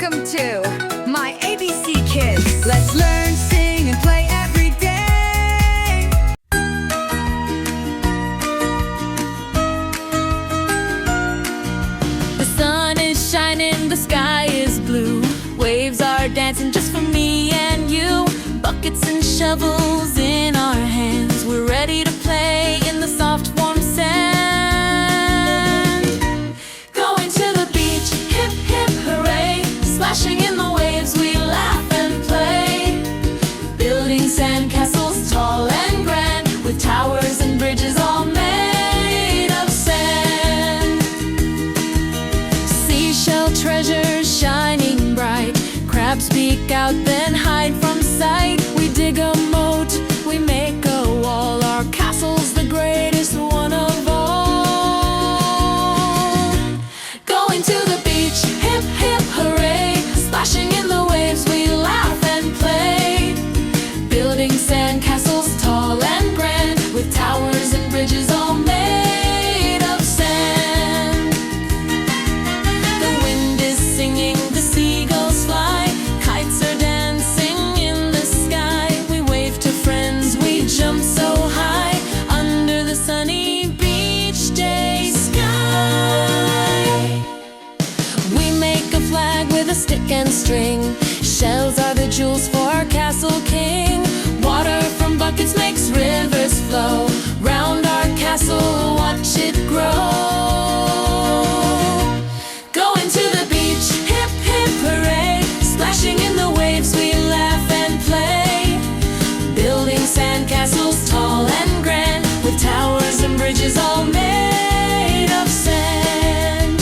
Welcome to my ABC Kids. Let's learn, sing, and play every day. The sun is shining, the sky is blue. Waves are dancing just for me and you. Buckets and shovels in our hands. We're ready to play in the soft, warm sand. Going to the beach, hip, hip, hooray. Splashing in the waves, we laugh and play. Building sandcastles tall and grand, with towers and bridges all made of sand. Seashell treasures shining bright. Crabs peek out, then hide from sight. We dig a moat, we make a wall. Our castle's the greatest one of all. Going to the beach, hip, hip, hooray. Splashing in the waves, we laugh and play. Building sandcastles tall and grand, with towers and bridges all made of sand. The wind is singing, the seagulls fly. Kites are dancing in the sky. We wave to friends, we jump so high under the sunny beach day sky. We make a flag with a stick and string. Shells are the jewels for our castle king. Water from buckets makes rivers flow. Round our castle, watch it grow. Going to the beach, hip, hip, hooray. Splashing in the waves, we laugh and play. Building sandcastles tall and grand, with towers and bridges all made of sand.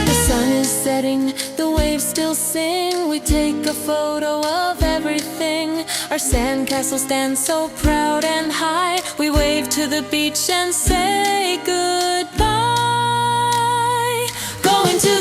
The sun is setting, the waves still sing. We take a photo of everything. Our sandcastle stands so proud and high. We wave to the beach and say goodbye. Going to